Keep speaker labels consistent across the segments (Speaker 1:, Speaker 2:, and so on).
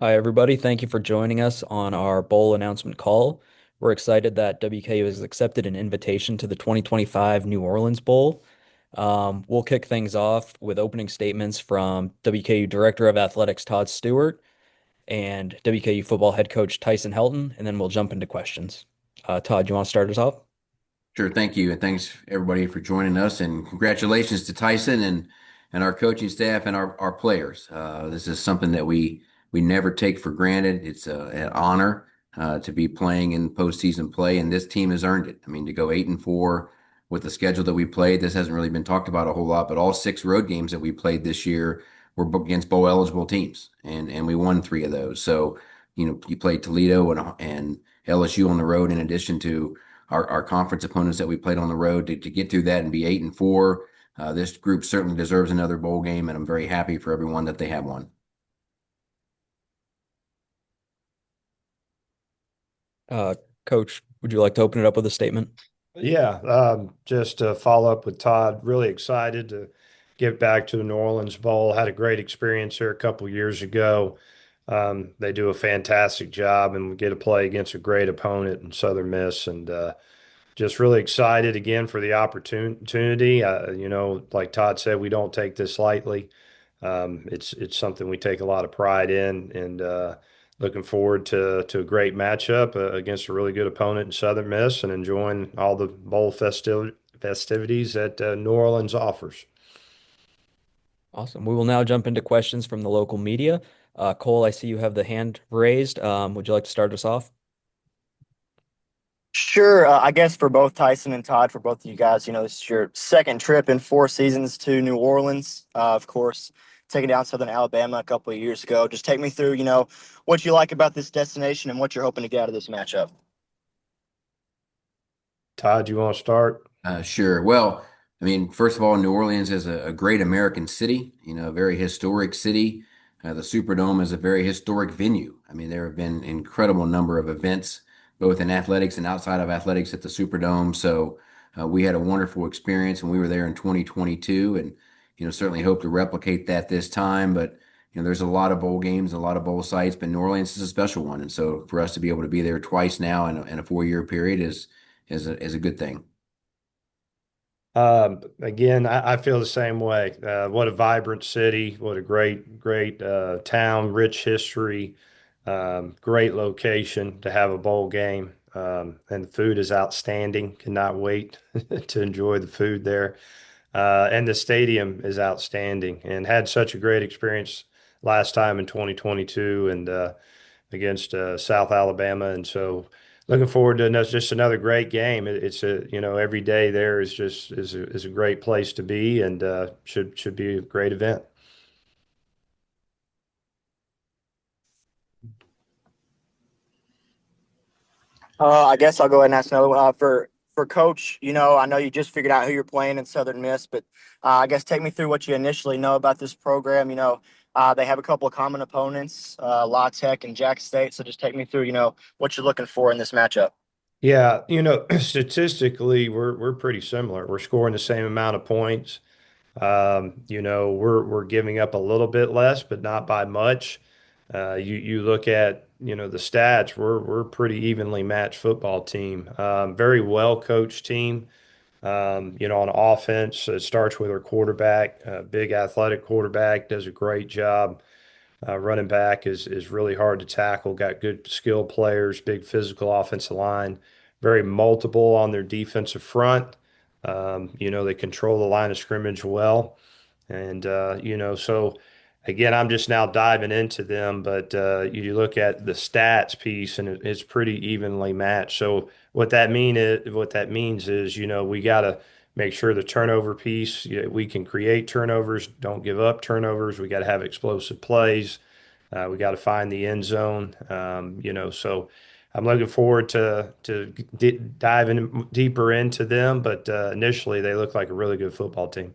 Speaker 1: Hi, everybody. Thank you for joining us on our bowl announcement call. We're excited that WKU has accepted an invitation to the 2025 New Orleans Bowl. We'll kick things off with opening statements from WKU Director of Athletics Todd Stewart and WKU football head coach Tyson Helton, and then we'll jump into questions. Todd, you want to start us off?
Speaker 2: Sure, thank you, and thanks everybody for joining us, and congratulations to Tyson and our coaching staff and our players. This is something that we never take for granted. It's an honor to be playing in postseason play, and this team has earned it. I mean, to go 8-4 with the schedule that we played, this hasn't really been talked about a whole lot, but all six road games that we played this year were against bowl eligible teams, and we won three of those. So, you played Toledo and LSU on the road in addition to our conference opponents that we played on the road to get through that and be 8-4. This group certainly deserves another bowl game, and I'm very happy for everyone that they have one.
Speaker 1: Uh, Coach, would you like to open it up with a statement?
Speaker 3: Yeah, just to follow up with Todd, really excited to get back to the New Orleans Bowl. Had a great experience here a couple years ago. They do a fantastic job, and we get to play against a great opponent in Southern Miss, and just really excited again for the opportunity. Like Todd said, we don't take this lightly. It's something we take a lot of pride in, and looking forward to a great matchup against a really good opponent in Southern Miss, and enjoying all the bowl festivities that New Orleans offers.
Speaker 1: Awesome. We will now jump into questions from the local media. Cole, I see you have the hand raised. Would you like to start us off?
Speaker 4: Sure. I guess for both Tyson and Todd, for both of you guys, this is your second trip in 4 seasons to New Orleans. Of course, taking down Southern Alabama a couple of years ago. Just take me through, what you like about this destination and what you're hoping to get out of this matchup.
Speaker 3: Todd, you want to start?
Speaker 2: Sure. Well, I mean, first of all, New Orleans is a great American city, a very historic city. The Superdome is a very historic venue. I mean, there have been incredible number of events, both in athletics and outside of athletics at the Superdome. So we had a wonderful experience when we were there in 2022, and certainly hope to replicate that this time. But there's a lot of bowl games, a lot of bowl sites, but New Orleans is a special one, and so for us to be able to be there twice now in a 4 year period is a good thing.
Speaker 3: Again, I feel the same way. What a vibrant city. What a great town, rich history, great location to have a bowl game. And the food is outstanding. Cannot wait to enjoy the food there. And the stadium is outstanding and had such a great experience last time in 2022 and against South Alabama. And so looking forward to just another great game. It's every day there is just is a great place to be and should be a great event.
Speaker 4: I guess I'll go ahead and ask another one. For Coach, I know you just figured out who you're playing in Southern Miss, but I guess take me through what you initially know about this program. They have a couple of common opponents, La Tech and Jack State. So just take me through, what you're looking for in this matchup.
Speaker 3: Yeah, statistically, we're pretty similar. We're scoring the same amount of points. We're giving up a little bit less, but not by much. You look at the stats. We're pretty evenly matched football team. Very well coached team. On offense, it starts with our quarterback. Big athletic quarterback does a great job. Running back is really hard to tackle. Got good skill players. Big physical offensive line. Very multiple on their defensive front. They control the line of scrimmage well. And, so again, I'm just now diving into them, but you look at the stats piece and it's pretty evenly matched. So what that means is, we got to make sure the turnover piece, we can create turnovers, don't give up turnovers. We got to have explosive plays. We got to find the end zone. So I'm looking forward to diving deeper into them, but initially they look like a really good football team.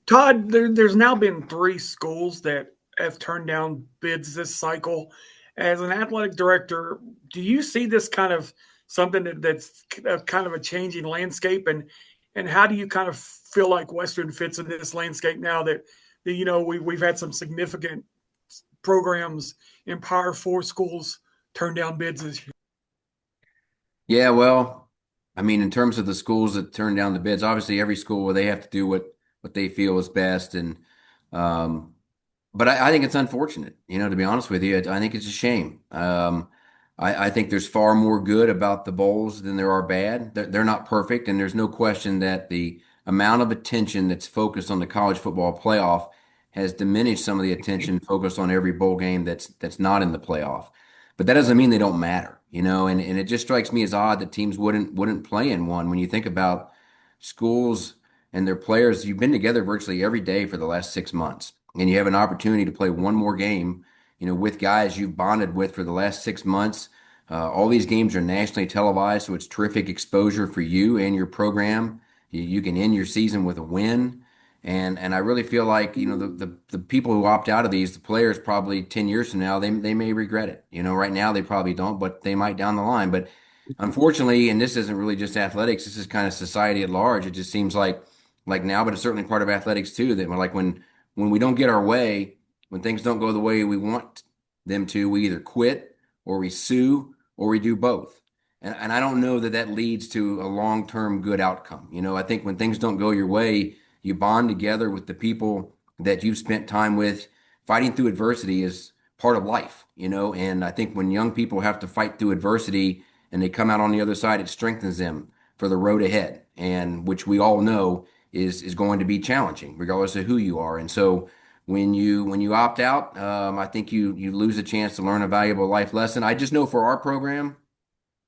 Speaker 5: Todd, there's now been three schools that have turned down bids this cycle. As an athletic director, do you see this kind of something that's kind of a changing landscape? And how do you kind of feel like Western fits in this landscape now that we've had some significant programs in Power Four schools turn down bids this year.
Speaker 2: Yeah, well, I mean, in terms of the schools that turn down the bids, obviously every school they have to do what they feel is best, and um, but I think it's unfortunate, to be honest with you. I think it's a shame. I think there's far more good about the bowls than there are bad. They're not perfect, and there's no question that the amount of attention that's focused on the college football playoff has diminished some of the attention focused on every bowl game that's not in the playoff. But that doesn't mean they don't matter, and it just strikes me as odd that teams wouldn't play in one when you think about schools and their players. You've been together virtually every day for the last 6 months, and you have an opportunity to play one more game, with guys you've bonded with for the last 6 months. All these games are nationally televised, so it's terrific exposure for you and your program. You can end your season with a win. And I really feel like, the people who opt out of these, the players probably 10 years from now, they may regret it. Right now they probably don't, but they might down the line. But unfortunately, and this isn't really just athletics, this is kind of society at large. It just seems like now, but it's certainly part of athletics too, that like when we don't get our way, when things don't go the way we want them to, we either quit or we sue or we do both. And I don't know that that leads to a long-term good outcome. I think when things don't go your way, you bond together with the people that you've spent time with. Fighting through adversity is part of life, and I think when young people have to fight through adversity and they come out on the other side, it strengthens them for the road ahead, and which we all know is going to be challenging, regardless of who you are. And so when you opt out, I think you lose a chance to learn a valuable life lesson. I just know for our program,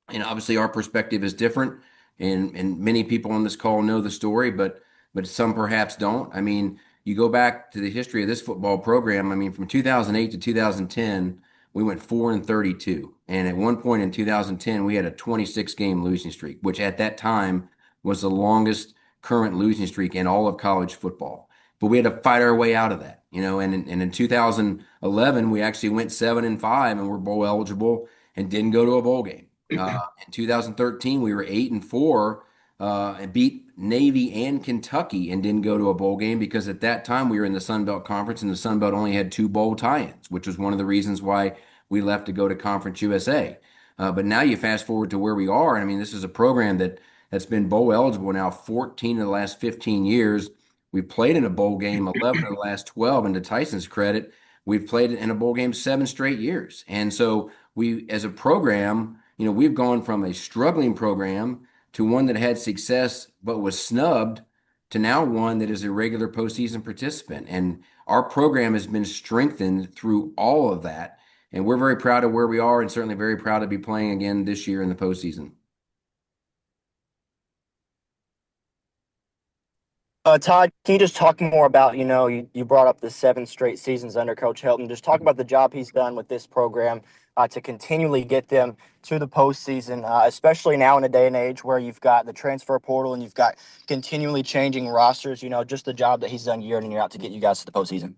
Speaker 2: and obviously our perspective is different, and many people on this call know the story, but some perhaps don't. I mean, you go back to the history of this football program. I mean, from 2008 to 2010, we went 4-32, and at one point in 2010, we had a 26 game losing streak, which at that time was the longest current losing streak in all of college football. But we had to fight our way out of that, and in 2011, we actually went 7-5 and were bowl eligible and didn't go to a bowl game. In 2013, we were 8-4 and beat Navy and Kentucky and didn't go to a bowl game because at that time we were in the Sun Belt Conference and the Sun Belt only had two bowl tie-ins, which was one of the reasons why we left to go to Conference USA. But now you fast forward to where we are, and I mean, this is a program that's been bowl eligible now 14 of the last 15 years. We've played in a bowl game 11 of the last 12, and to Tyson's credit, we've played in a bowl game 7 straight years. And so we, as a program, we've gone from a struggling program to one that had success but was snubbed to now one that is a regular postseason participant. And our program has been strengthened through all of that. And we're very proud of where we are and certainly very proud to be playing again this year in the postseason.
Speaker 4: Todd, can you just talk more about, you brought up the 7 straight seasons under Coach Helton. Just talk about the job he's done with this program to continually get them to the postseason, especially now in a day and age where you've got the transfer portal and you've got continually changing rosters, just the job that he's done year in and year out to get you guys to the postseason.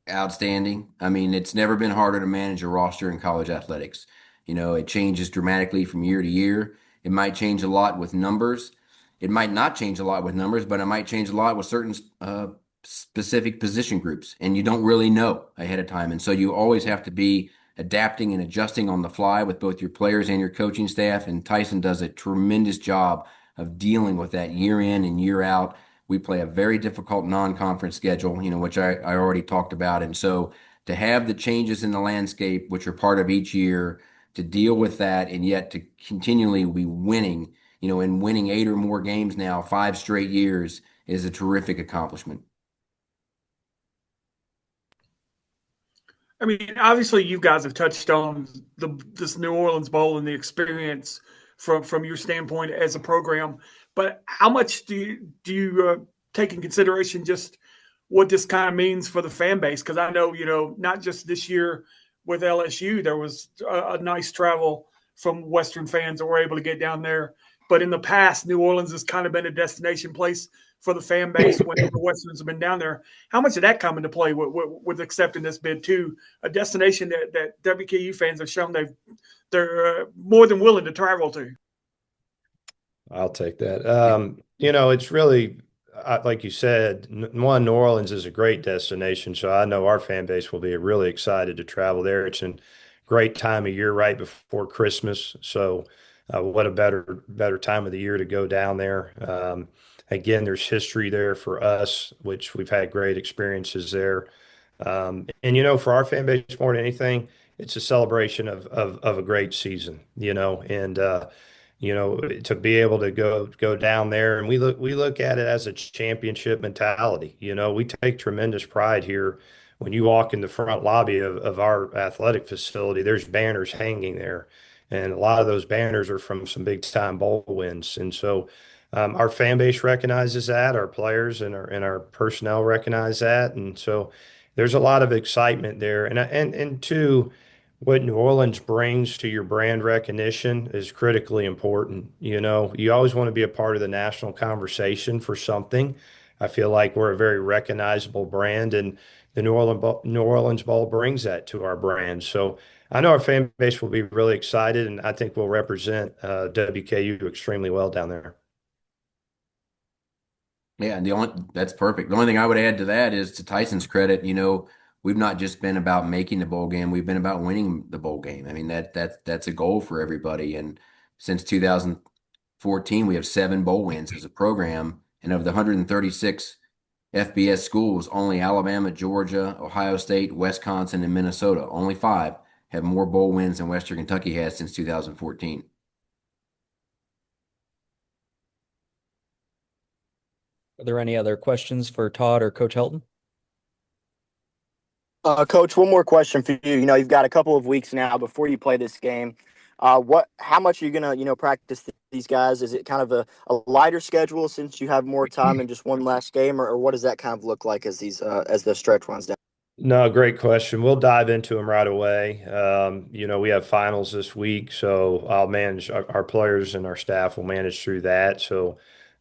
Speaker 2: Outstanding. I mean, it's never been harder to manage a roster in college athletics. It changes dramatically from year to year. It might change a lot with numbers. It might not change a lot with numbers, but it might change a lot with certain specific position groups, and you don't really know ahead of time. And so you always have to be adapting and adjusting on the fly with both your players and your coaching staff. And Tyson does a tremendous job of dealing with that year in and year out. We play a very difficult non-conference schedule, which I already talked about. And so to have the changes in the landscape, which are part of each year, to deal with that and yet to continually be winning, and winning 8 or more games now, 5 straight years, is a terrific accomplishment.
Speaker 5: I mean, obviously, you guys have touched on this New Orleans Bowl and the experience from your standpoint as a program. But how much do you take in consideration just what this kind of means for the fan base? Because I know, not just this year with LSU, there was a nice travel from Western fans that were able to get down there. But in the past, New Orleans has kind of been a destination place for the fan base when the Westerns have been down there. How much did that come into play with accepting this bid too? A destination that WKU fans have shown they're more than willing to travel to.
Speaker 3: I'll take that. It's really like you said, New Orleans is a great destination, so I know our fan base will be really excited to travel there. It's a great time of year right before Christmas, so what a better time of the year to go down there. Again, there's history there for us, which we've had great experiences there. And for our fan base more than anything, it's a celebration of a great season, and to be able to go down there, and we look at it as a championship mentality. We take tremendous pride here. When you walk in the front lobby of our athletic facility, there's banners hanging there, and a lot of those banners are from some big time bowl wins. And so our fan base recognizes that, our players and our personnel recognize that, and so there's a lot of excitement there. And two, what New Orleans brings to your brand recognition is critically important. You always want to be a part of the national conversation for something. I feel like we're a very recognizable brand, and the New Orleans Bowl brings that to our brand. So I know our fan base will be really excited, and I think we'll represent WKU extremely well down there.
Speaker 2: Yeah, and that's perfect. The only thing I would add to that is to Tyson's credit, we've not just been about making the bowl game, we've been about winning the bowl game. I mean, that's a goal for everybody. And since 2014, we have 7 bowl wins as a program. And of the 136 FBS schools, only Alabama, Georgia, Ohio State, Wisconsin, and Minnesota, only 5 have more bowl wins than Western Kentucky has since 2014.
Speaker 1: Are there any other questions for Todd or Coach Helton?
Speaker 4: Coach, one more question for you. You've got a couple of weeks now before you play this game. How much are you gonna, practice these guys? Is it kind of a lighter schedule since you have more time and just one last game, or what does that kind of look like as the stretch runs down?
Speaker 3: No, great question. We'll dive into them right away. We have finals this week, so I'll manage our players and our staff will manage through that. So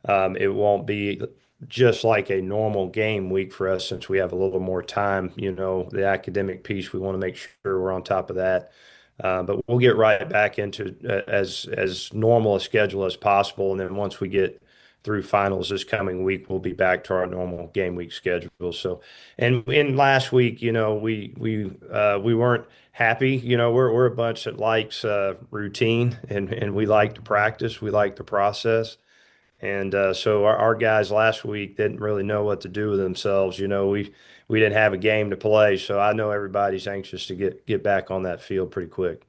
Speaker 3: it won't be just like a normal game week for us since we have a little more time. The academic piece, we want to make sure we're on top of that. But we'll get right back into as normal a schedule as possible. And then once we get through finals this coming week, we'll be back to our normal game week schedule. So, and in last week, we weren't happy. We're a bunch that likes routine, and we like to practice. We like the process. And so our guys last week didn't really know what to do with themselves. We didn't have a game to play, so I know everybody's anxious to get back on that field pretty quick.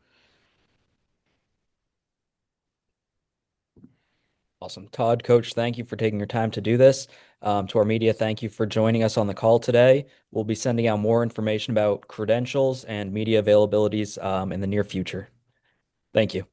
Speaker 1: Awesome. Todd, Coach, thank you for taking your time to do this. To our media, thank you for joining us on the call today. We'll be sending out more information about credentials and media availabilities in the near future. Thank you.